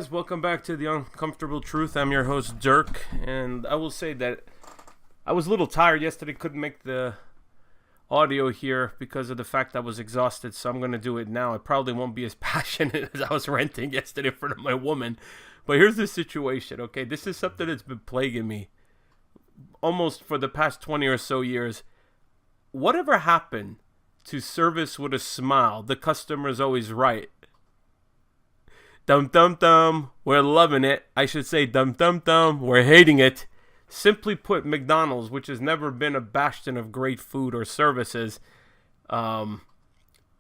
guys, welcome back to The Uncomfortable Truth. I'm your host, Dirk, and I will say that I was a little tired yesterday, couldn't make the audio here because of the fact I was exhausted, so I'm going to do it now. I probably won't be as passionate as I was ranting yesterday in front of my woman, but here's the situation, okay? This is something that's been plaguing me almost for the past 20 or so years. Whatever happened to service with a smile? The customer's always right. Dum dum dum, we're loving it. I should say dum dum dum, we're hating it. Simply put, McDonald's, which has never been a bastion of great food or services,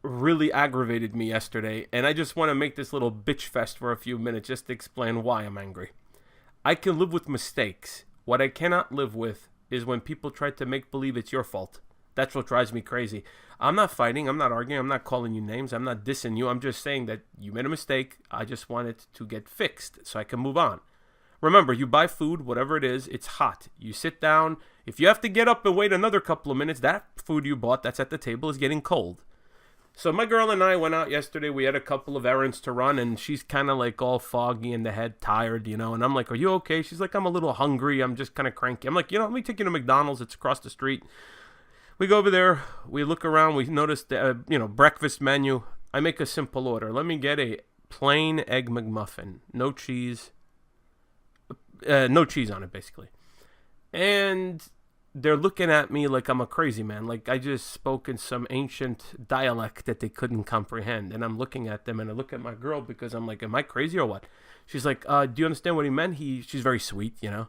really aggravated me yesterday. And I just want to make this little bitch fest for a few minutes just to explain why I'm angry. I can live with mistakes. What I cannot live with is when people try to make believe it's your fault. That's what drives me crazy. I'm not fighting. I'm not arguing. I'm not calling you names. I'm not dissing you. I'm just saying that you made a mistake. I just want it to get fixed so I can move on. Remember, you buy food, whatever it is, it's hot. You sit down. If you have to get up and wait another couple of minutes, that food you bought that's at the table is getting cold. So my girl and I went out yesterday. We had a couple of errands to run, and she's kind of like all foggy in the head, tired, you know. And I'm like, are you okay? She's like, I'm a little hungry. I'm just kind of cranky. I'm like, let me take you to McDonald's. It's across the street. We go over there, we look around, we notice the, breakfast menu. I make a simple order. Let me get a plain egg McMuffin. No cheese. No cheese on it, basically. And they're looking at me like I'm a crazy man. Like I just spoke in some ancient dialect that they couldn't comprehend. And I'm looking at them, and I look at my girl because I'm like, am I crazy or what? She's like, do you understand what he meant? She's very sweet, you know.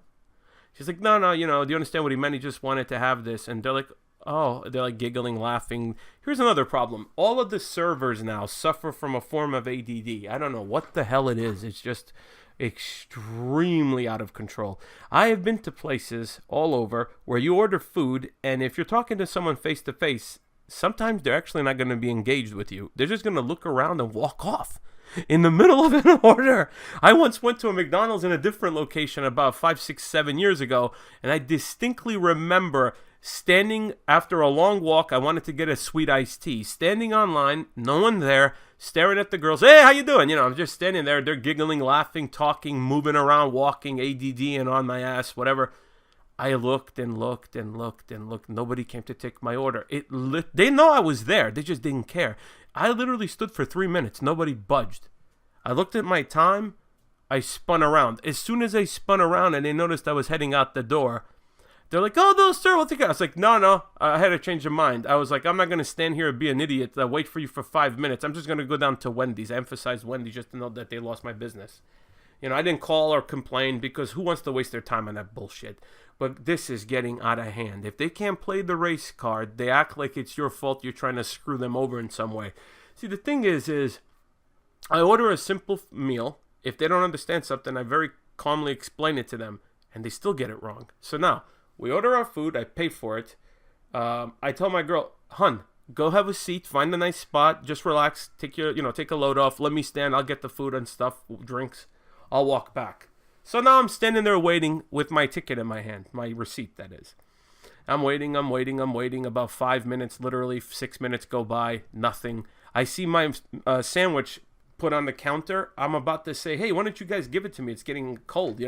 She's like, no, do you understand what he meant? He just wanted to have this. And they're like, oh, they're like giggling, laughing. Here's another problem. All of the servers now suffer from a form of ADD. I don't know what the hell it is. It's just extremely out of control. I have been to places all over where you order food, and if you're talking to someone face to face, sometimes they're actually not going to be engaged with you. They're just going to look around and walk off in the middle of an order. I once went to a McDonald's in a different location about 5, 6, 7 years ago, and I distinctly remember standing after a long walk. I wanted to get a sweet iced tea. Standing online, no one there, staring at the girls. Hey, how you doing? I'm just standing there. They're giggling, laughing, talking, moving around, walking, ADD and on my ass, whatever. I looked and looked and looked and looked. Nobody came to take my order. They know I was there. They just didn't care. I literally stood for 3 minutes. Nobody budged. I looked at my time. I spun around. As soon as I spun around and they noticed I was heading out the door, they're like, oh, no, sir, we'll take it. I was like, no, I had to change of mind. I was like, I'm not going to stand here and be an idiot, wait for you for 5 minutes. I'm just going to go down to Wendy's. I emphasized Wendy's just to know that they lost my business. I didn't call or complain because who wants to waste their time on that bullshit? But this is getting out of hand. If they can't play the race card, they act like it's your fault. You're trying to screw them over in some way. See, the thing is I order a simple meal. If they don't understand something, I very calmly explain it to them, and they still get it wrong. So now, we order our food. I pay for it. I tell my girl, hun, go have a seat. Find a nice spot. Just relax. Take a load off. Let me stand. I'll get the food and stuff, drinks. I'll walk back. So now I'm standing there waiting with my ticket in my hand. My receipt, that is. I'm waiting. About 5 minutes, literally 6 minutes go by. Nothing. I see my sandwich put on the counter. I'm about to say, hey, why don't you guys give it to me? It's getting cold,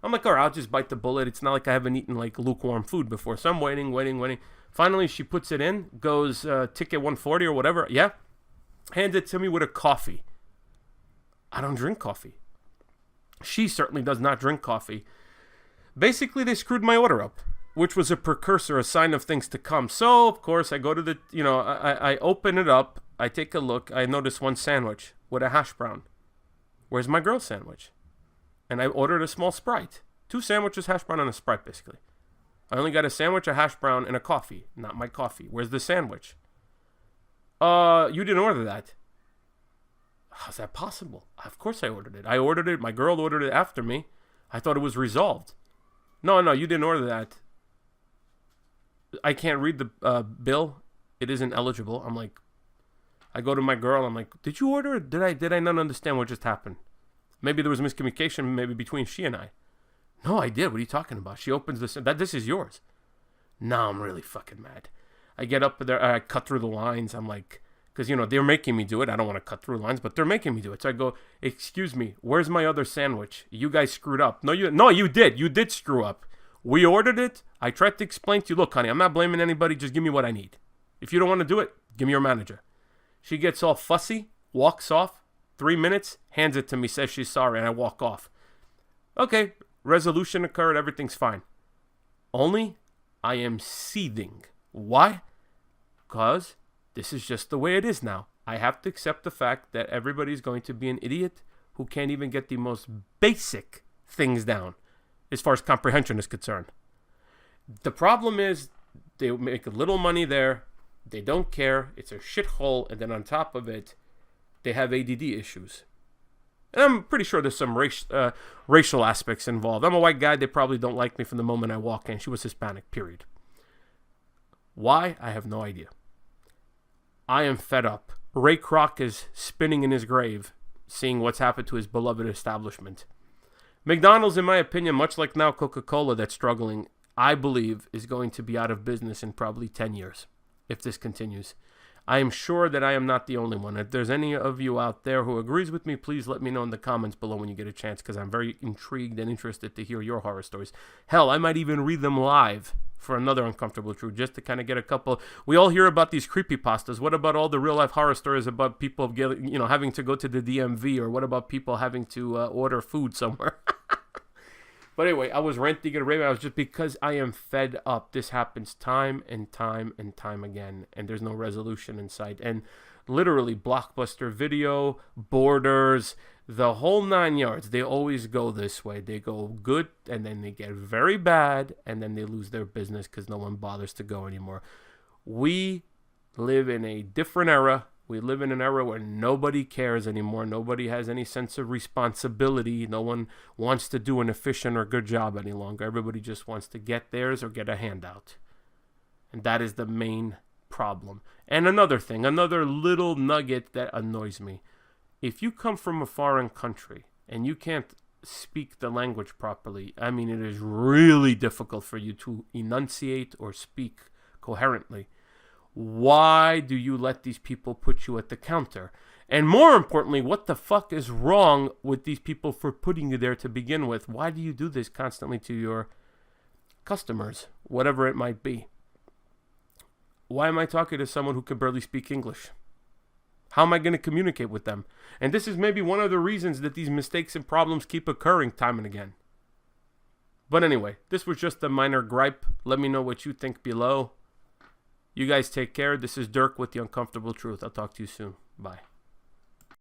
I'm like, all right, I'll just bite the bullet. It's not like I haven't eaten like lukewarm food before. So I'm waiting. Finally, she puts it in, goes ticket 140 or whatever. Yeah. Hands it to me with a coffee. I don't drink coffee. She certainly does not drink coffee. Basically, they screwed my order up, which was a precursor, a sign of things to come. So, of course, I go to I open it up. I take a look. I notice one sandwich with a hash brown. Where's my girl's sandwich? And I ordered a small Sprite. 2 sandwiches, hash brown, and a Sprite, basically. I only got a sandwich, a hash brown, and a coffee. Not my coffee. Where's the sandwich? You didn't order that. How's that possible? Of course I ordered it. I ordered it. My girl ordered it after me. I thought it was resolved. No, you didn't order that. I can't read the bill. It isn't eligible. I'm like, I go to my girl. I'm like, did you order it? Did I not understand what just happened? Maybe there was miscommunication maybe between she and I. No, I did. What are you talking about? She opens this. This is yours. Now I'm really fucking mad. I get up there. I cut through the lines. I'm like, Because, they're making me do it. I don't want to cut through lines, but they're making me do it. So I go, excuse me, where's my other sandwich? You guys screwed up. No, you did. You did screw up. We ordered it. I tried to explain to you, look, honey, I'm not blaming anybody. Just give me what I need. If you don't want to do it, give me your manager. She gets all fussy, walks off, 3 minutes, hands it to me, says she's sorry, and I walk off. Okay, resolution occurred, everything's fine. Only I am seething. Why? Because this is just the way it is now. I have to accept the fact that everybody's going to be an idiot who can't even get the most basic things down as far as comprehension is concerned. The problem is they make a little money there. They don't care. It's a shithole. And then on top of it, they have ADD issues. And I'm pretty sure there's some racial aspects involved. I'm a white guy. They probably don't like me from the moment I walk in. She was Hispanic, period. Why? I have no idea. I am fed up. Ray Kroc is spinning in his grave, seeing what's happened to his beloved establishment. McDonald's, in my opinion, much like now Coca-Cola that's struggling, I believe is going to be out of business in probably 10 years if this continues. I am sure that I am not the only one. If there's any of you out there who agrees with me, please let me know in the comments below when you get a chance, because I'm very intrigued and interested to hear your horror stories. Hell, I might even read them live for another uncomfortable truth, just to kind of get a couple. We all hear about these creepypastas. What about all the real life horror stories about people getting, having to go to the DMV, or what about people having to order food somewhere? But anyway, I was ranting and raving. I was just because I am fed up. This happens time and time and time again, and there's no resolution in sight. And literally, Blockbuster Video, Borders, the whole 9 yards, they always go this way. They go good, and then they get very bad, and then they lose their business because no one bothers to go anymore. We live in a different era. We live in an era where nobody cares anymore. Nobody has any sense of responsibility. No one wants to do an efficient or good job any longer. Everybody just wants to get theirs or get a handout. And that is the main problem. And another thing, another little nugget that annoys me. If you come from a foreign country and you can't speak the language properly, I mean, it is really difficult for you to enunciate or speak coherently. Why do you let these people put you at the counter? And more importantly, what the fuck is wrong with these people for putting you there to begin with? Why do you do this constantly to your customers, whatever it might be? Why am I talking to someone who can barely speak English? How am I going to communicate with them? And this is maybe one of the reasons that these mistakes and problems keep occurring time and again. But anyway, this was just a minor gripe. Let me know what you think below. You guys take care. This is Dirk with The Uncomfortable Truth. I'll talk to you soon. Bye.